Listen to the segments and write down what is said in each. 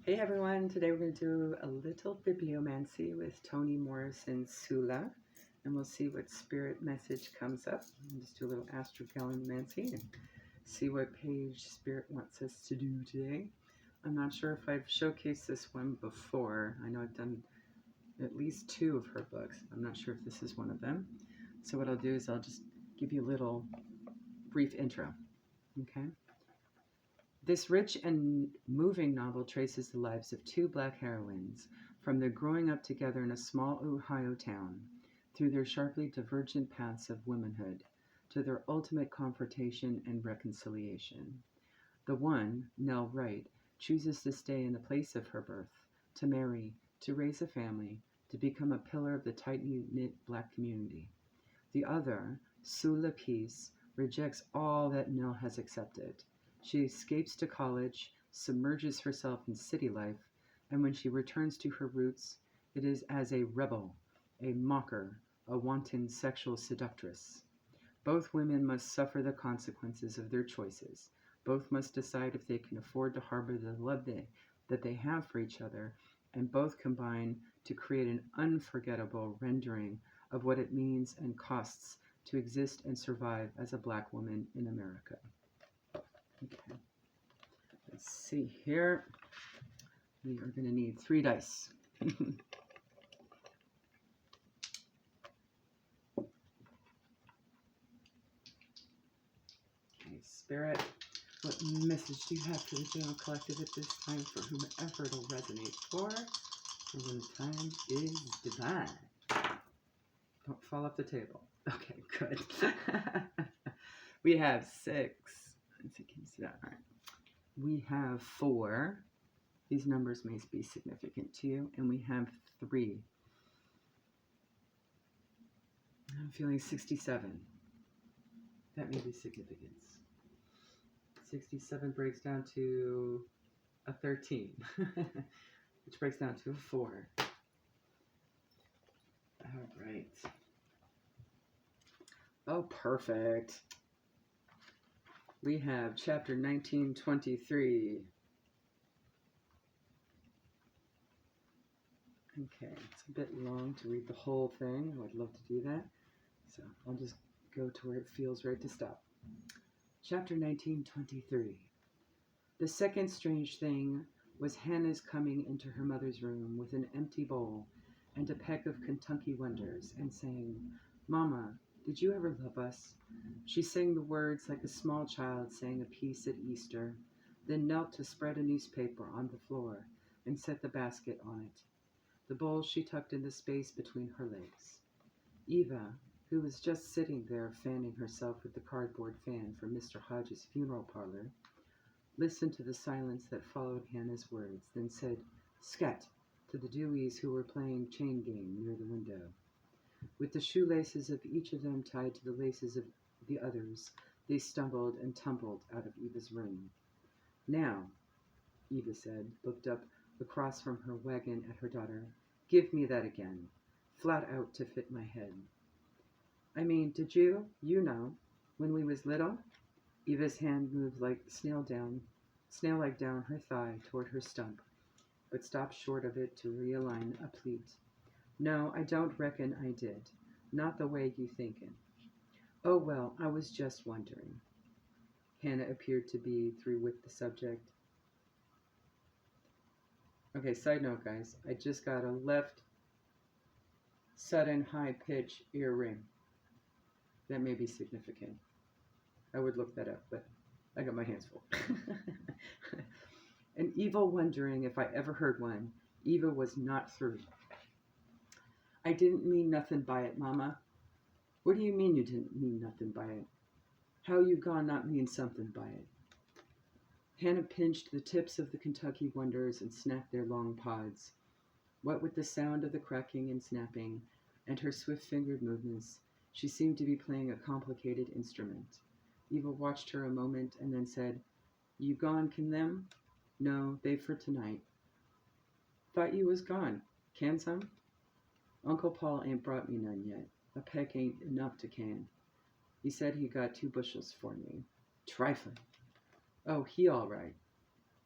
Hey everyone, today we're going to do a little bibliomancy with Toni, Morrison, Sula, and we'll see what spirit message comes up. We'll just do a little astrogallomancy and see what page spirit wants us to do today. I'm not sure if I've showcased this one before. I know I've done at least 2 of her books. I'm not sure if this is one of them. So what I'll do is I'll just give you a little brief intro, okay? This rich and moving novel traces the lives of 2 Black heroines, from their growing up together in a small Ohio town, through their sharply divergent paths of womanhood, to their ultimate confrontation and reconciliation. The one, Nell Wright, chooses to stay in the place of her birth, to marry, to raise a family, to become a pillar of the tightly knit Black community. The other, Sula Peace, rejects all that Nell has accepted. She escapes to college, submerges herself in city life, and when she returns to her roots, it is as a rebel, a mocker, a wanton sexual seductress. Both women must suffer the consequences of their choices. Both must decide if they can afford to harbor the love that they have for each other, and both combine to create an unforgettable rendering of what it means and costs to exist and survive as a Black woman in America. Okay, let's see here. We are going to need 3 dice. Okay, Spirit, what message do you have for the General Collective at this time for whomever it'll resonate for? And when the time is divine. Don't fall off the table. Okay, good. We have 6. Let's see, can you see that? All right. We have 4. These numbers may be significant to you. And we have 3. I'm feeling 67. That may be significance. 67 breaks down to a 13, which breaks down to a 4. All right. Oh, perfect. We have chapter 1923. Okay, it's a bit long to read the whole thing. I would love to do that. So I'll just go to where it feels right to stop. Chapter 1923. The second strange thing was Hannah's coming into her mother's room with an empty bowl and a peck of Kentucky Wonders and saying, "Mama, did you ever love us?" She sang the words like a small child sang a piece at Easter, then knelt to spread a newspaper on the floor and set the basket on it. The bowl she tucked in the space between her legs. Eva, who was just sitting there fanning herself with the cardboard fan from Mr. Hodges' funeral parlor, listened to the silence that followed Hannah's words, then said, "Scat," to the Deweys who were playing chain game near the window. With the shoelaces of each of them tied to the laces of the others, they stumbled and tumbled out of Eva's room. "Now," Eva said, looked up across from her wagon at her daughter, "give me that again, flat out to fit my head." "I mean, did you know, when we was little?" Eva's hand moved like snail-like down her thigh toward her stump, but stopped short of it to realign a pleat. "No, I don't reckon I did. Not the way you thinkin'." "Oh, well, I was just wondering." Hannah appeared to be through with the subject. Okay, side note, guys. I just got a left sudden high-pitch ear ring. That may be significant. I would look that up, but I got my hands full. An evil wondering if I ever heard one. Eva was not through. "I didn't mean nothing by it, Mama." "What do you mean you didn't mean nothing by it? How you gone not mean something by it?" Hannah pinched the tips of the Kentucky Wonders and snapped their long pods. What with the sound of the cracking and snapping and her swift-fingered movements, she seemed to be playing a complicated instrument. Eva watched her a moment and then said, "You gone, can them?" "No, they for tonight." "Thought you was gone. Can some?" "Uncle Paul ain't brought me none yet. A peck ain't enough to can. He said he got 2 bushels for me." "Trifling." "Oh, he all right."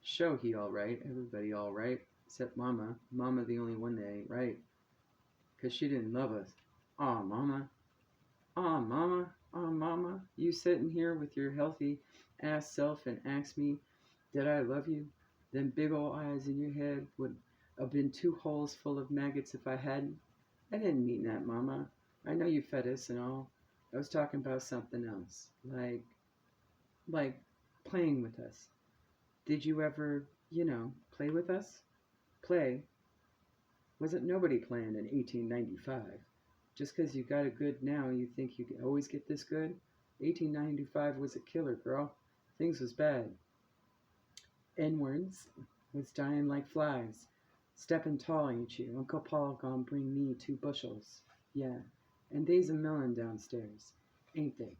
Show he all right, everybody all right, except Mama. Mama the only one that ain't right, 'cause she didn't love us. Aw, Mama. Aw, Mama. Aw, Mama. You sitting here with your healthy ass self and ask me, did I love you? Them big ol' eyes in your head would have been 2 holes full of maggots if I hadn't. I didn't mean that, Mama. I know you fed us and all. I was talking about something else, like playing with us. Did you ever, play with us? Play? Wasn't nobody playing in 1895. Just 'cause you got it good now, you think you can always get this good? 1895 was a killer, girl. Things was bad. N-words was dying like flies. Stepping tall, ain't you? Uncle Paul gonna bring me 2 bushels. Yeah, and they's a melon downstairs, ain't they?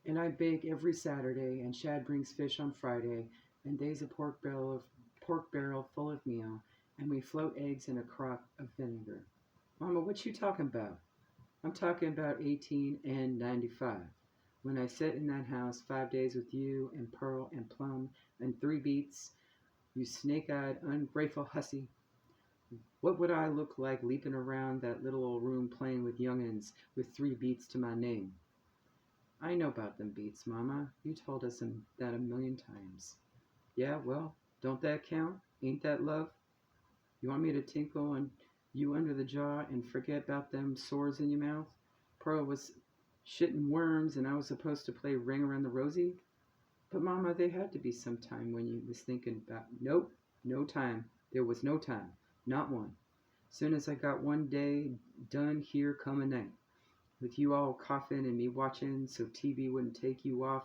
And I bake every Saturday, and Shad brings fish on Friday, and they's a pork barrel full of meal, and we float eggs in a crock of vinegar. Mama, what you talking about? I'm talking about 1895. When I sit in that house 5 days with you and Pearl and Plum and 3 beats, you snake-eyed, ungrateful hussy. What would I look like leaping around that little old room playing with young'uns with 3 beats to my name? I know about them beats, Mama. You told us that a million times. Yeah, well, don't that count? Ain't that love? You want me to tinkle on you under the jaw and forget about them sores in your mouth? Pearl was shitting worms and I was supposed to play Ring Around the Rosie? But Mama, there had to be some time when you was thinking about... Nope, no time. There was no time. Not one. Soon as I got one day done, here come a night. With you all coughing and me watching so TV wouldn't take you off.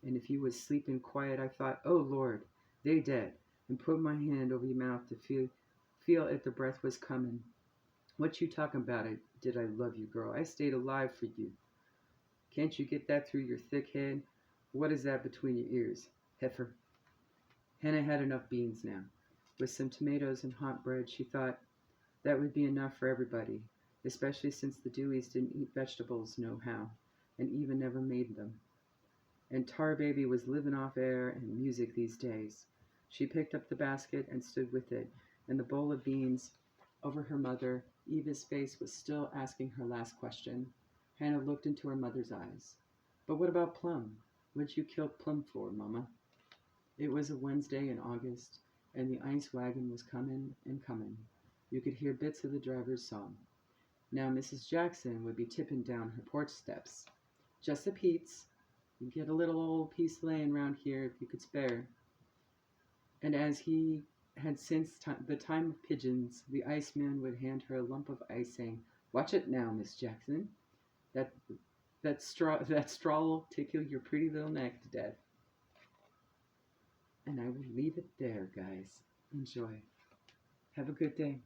And if you was sleeping quiet, I thought, oh Lord, they dead. And put my hand over your mouth to feel if the breath was coming. What you talking about? Did I love you, girl? I stayed alive for you. Can't you get that through your thick head? What is that between your ears? Heifer. Hannah had enough beans now. With some tomatoes and hot bread, she thought that would be enough for everybody, especially since the Deweys didn't eat vegetables no how, and even never made them. And Tar Baby was living off air and music these days. She picked up the basket and stood with it, and the bowl of beans over her mother. Eva's face was still asking her last question. Hannah looked into her mother's eyes. But what about Plum? What'd you kill Plum for, Mama? It was a Wednesday in August, and the ice wagon was coming and coming. You could hear bits of the driver's song. Now Mrs. Jackson would be tipping down her porch steps. Just a peeps. You get a little old piece laying round here if you could spare. And as he had since the time of pigeons, the iceman would hand her a lump of ice, saying, "Watch it now, Miss Jackson. That straw'll tickle your pretty little neck to death." And I will leave it there, guys. Enjoy. Have a good day.